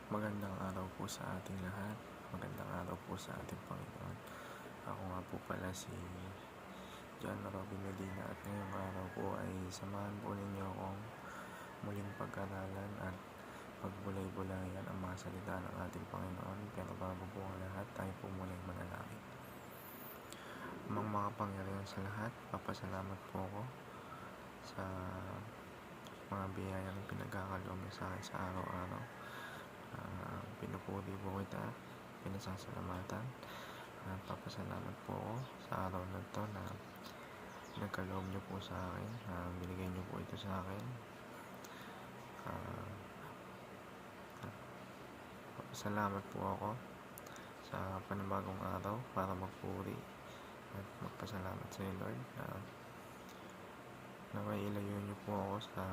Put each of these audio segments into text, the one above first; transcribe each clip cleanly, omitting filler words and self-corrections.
Magandang araw po sa ating lahat. Magandang araw po sa ating Panginoon. Ako nga po pala si John Robin Medina at ngayong araw po ay samahan po ninyo akong muling pag-aralan at pagbulay-bulayan ang mga salita ng ating Panginoon. Pero bago po ang lahat, tayo po muna ay manalangin. Amang makapangyarihan sa lahat, papasalamat po ako sa mga biyayang pinagkakaloob niyo sa akin sa araw-araw. Pinupuri po kita, pinasasalamatan at papasalamat po ako sa araw na ito na nagkaloob niyo po sa akin, binigay niyo po ito sa akin. Salamat po ako sa panibagong araw para magpuri at magpasalamat sa iyo, Lord, na may ilayo niyo po ako sa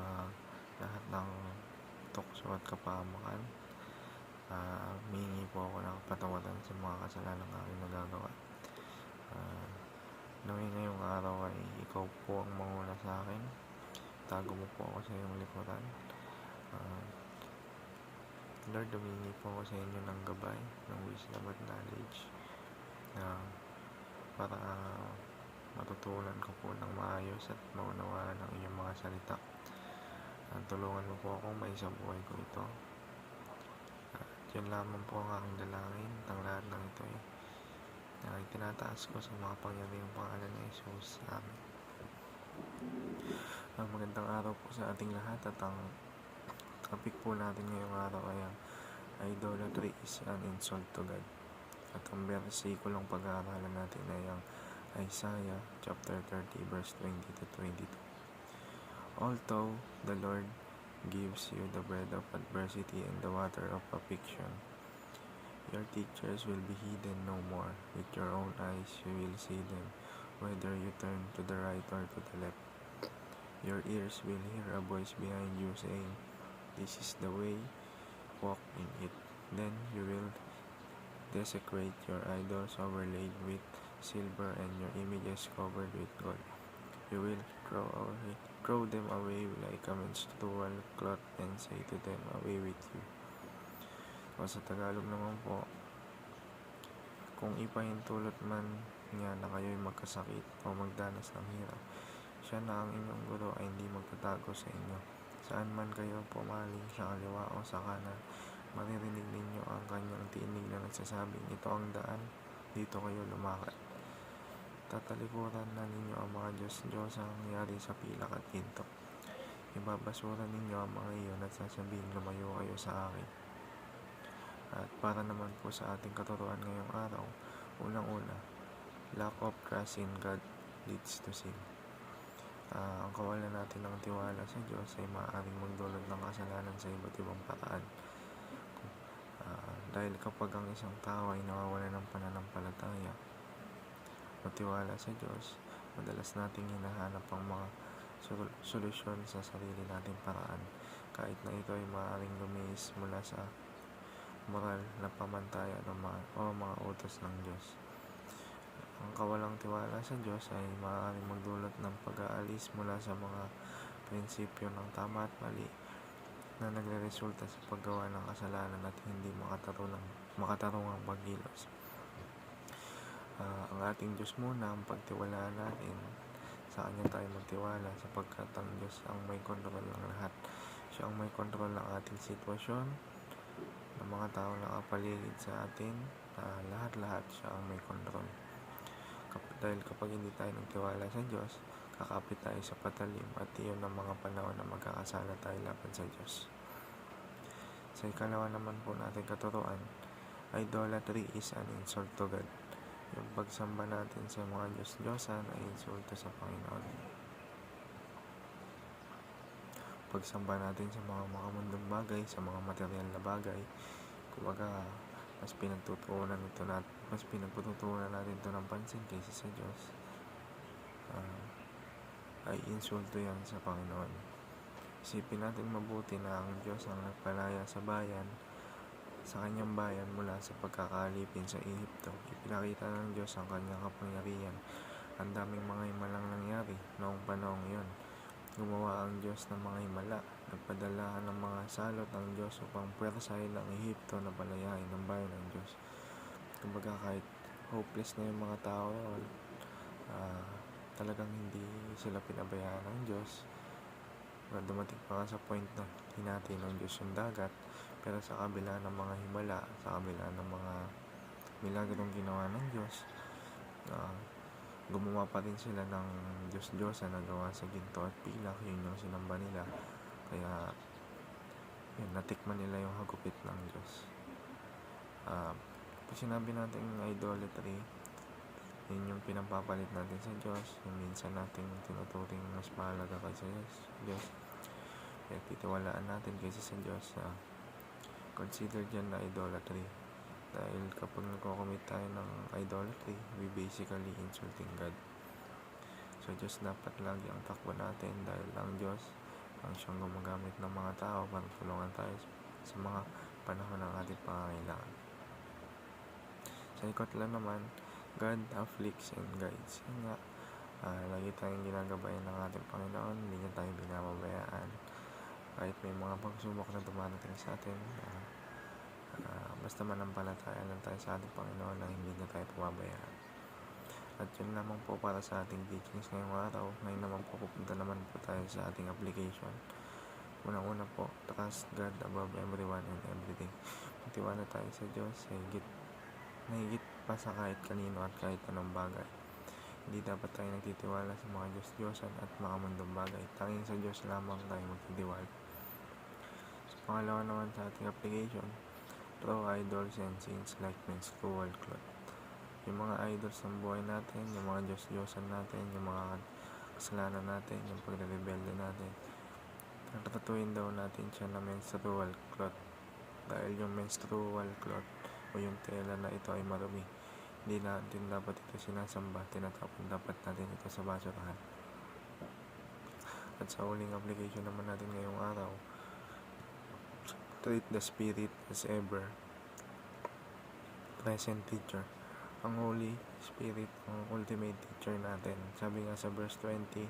lahat ng tukso at kapahamakan. Humingi po ako ng kapatawaran sa mga kasalanan ng aking nagagawa. Naway ngayong araw ay ikaw po ang manguna sa akin. Tago mo po ako sa iyong likuran. Lord, humingi po ako sa inyo ng gabay, ng wisdom at knowledge para matutunan ko po ng maayos at maunawaan ang iyong mga salita. Tulungan mo po akong maisabuhay ko ito. Yan lamang po ang aking dalangin. Ang lahat ng ito ay tinataas ko sa mga pangyarihang pangalan ni Jesus. Amen. Magandang araw po sa ating lahat at ang topic po natin ngayong araw ay idolatry is an insult to God. At ang versikulong pag-aaralan natin ay ang Isaiah chapter 30 verse 20 to 22. Although the Lord gives you the bread of adversity and the water of affliction, your teachers will be hidden no more. With your own eyes you will see them, whether you turn to the right or to the left. Your ears will hear a voice behind you saying, "This is the way, walk in it." Then you will desecrate your idols overlaid with silver and your images covered with gold. You will throw them away like a menstrual cloth and say to them, "Away with you." O sa Tagalog naman po, kung ipahintulot man niya na kayo'y magkasakit o magdanas ng hirap, siya na ang inyong guro ay hindi magtatago sa inyo. Saan man kayo pumaling, sa kaliwa o sa kanan, maririnig ninyo ang kanyang tinig na nagsasabing, "Ito ang daan, dito kayo lumakad." Tatalikuran na ninyo ang mga Diyos ang nangyari sa pilak at ginto. Ibabasura ninyo ang mga iyon at sasabihin, "Lumayo kayo sa akin." At para naman po sa ating katuruan ngayong araw, unang-una, lack of trust in God leads to sin. Ang kawalan natin ng tiwala sa Diyos ay maaaring magdulot ng kasalanan sa iba't ibang paraan. Dahil kapag ang isang tao ay nawawala ng pananampalataya o tiwala sa Diyos, madalas nating hinahanap ang mga solusyon sa sarili nating paraan, kahit na ito ay maaaring lumiis mula sa moral na pamantayan o mga utos ng Diyos. Ang kawalang tiwala sa Diyos ay maaaring magdulot ng pag-aalis mula sa mga prinsipyo ng tama at mali na nagreresulta sa paggawa ng kasalanan at hindi makatarungang pagkilos. Ang ating Diyos muna ang pagtiwalaan natin. Sa Kanya tayo magtiwala sapagkat ang Diyos ang may kontrol ng lahat. Siya ang may kontrol ng ating sitwasyon, ng mga tao na nakapaligid sa atin. Lahat siya ang may kontrol. Dahil kapag hindi tayo nagtiwala sa Diyos, kakapit tayo sa patalim at iyon ang mga panahon na magkakasala tayo laban sa Diyos. Sa ikalawa naman po natin katuruan, idolatry is an insult to God. Yung pagsamba natin sa mga Diyos-Diyosan ay insulto sa Panginoon. Pagsamba natin sa mga makamundong bagay, sa mga material na bagay, kumbaga mas pinagtutuunan natin ito ng pansin kaysa sa Diyos, ay insulto yan sa Panginoon. Isipin natin mabuti na ang Diyos ang nagpalaya sa kanyang bayan mula sa pagkakalipin sa Ehipto. Ipinakita ng Diyos ang kanyang kapangyarihan. Ang daming mga himalang nangyari noong panahong iyon. Gumawa ang Diyos ng mga himala na nagpadala ng mga salot ng Diyos upang pwersahin ng Ehipto na palayain ng bayan ng Diyos. Kumbaga kahit hopeless na yung mga tao, talagang hindi sila pinabayaan ng Diyos. Dumating pa nga sa point na hinati ng Diyos yung dagat, pero sa kabila ng mga himala, sa kabila ng mga milagrong ginawa ng Diyos, gumawa pa rin sila ng Diyos-Diyosan na gawa sa ginto at pilak. Yun yung sinamba nila, kaya yun, natikman nila yung hagupit ng Diyos. Pag sinabi natin idolatry, yun yung pinapapalit natin sa Diyos, yung minsan natin tinuturing mas mahalaga kaysa Diyos, kaya titiwalaan natin kaysa sa Diyos. Consider dyan na idolatry, dahil kapag nagko-commit tayo ng idolatry, we basically insulting God. So Diyos dapat lagi ang takbo natin, dahil ang Diyos ang siyang gumagamit ng mga tao para tulungan tayo sa mga panahon ng ating pangangailangan. Sa ikot lang naman, God afflicts and guides. Yun nga, lagi tayong ginagabayan ng ating Panginoon, hindi niya tayo binababayaan. Kahit may mga pagsubok na dumarating sa atin, basta manampalataya lang tayo sa ating Panginoon na hindi niya tayo pababayaan. At yun lamang po para sa ating teachings ngayong araw. Ngayon naman po, pupunta naman po tayo sa ating application. Unang-una po, trust God above everyone and everything. Magtiwala tayo sa Diyos, higit pa sa kahit kanino at kahit anong bagay. Hindi dapat tayo nagtitiwala sa mga Diyos-Diyosan at mga mundong bagay. Tanging sa Diyos lamang tayo magtitiwala. So, pangalawa naman sa ating application, throw idols and sins like menstrual cloth. Yung mga idols ng buhay natin, yung mga Diyos-Diyosan natin, yung mga kasalanan natin, yung pagre-rebelde natin, tatatuin daw natin siya na menstrual cloth. Dahil yung menstrual cloth o yung tela na ito ay marumi, hindi natin dapat ito sinasamba, tinatapon dapat natin ito sa basurahan. At sa huling application naman natin ngayong araw, treat the Spirit as ever present teacher. Ang Holy Spirit, ang ultimate teacher natin. Sabi nga sa verse 20,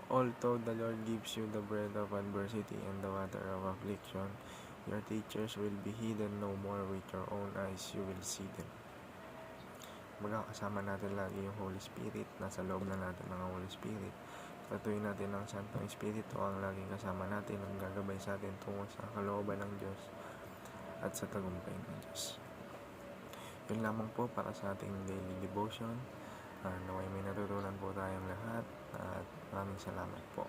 although the Lord gives you the bread of adversity and the water of affliction, your teachers will be hidden no more. With your own eyes, you will see them. Magkakasama natin lagi yung Holy Spirit. Nasa loob na natin ng Holy Spirit. Tatuin natin ng Santong Espiritu ang laging kasama natin, ang gagabay sa atin tungo sa kalooban ng Diyos at sa tagumpay ng Diyos. Yun lamang po para sa ating daily devotion. Naway may natutunan po tayong lahat at maraming salamat po.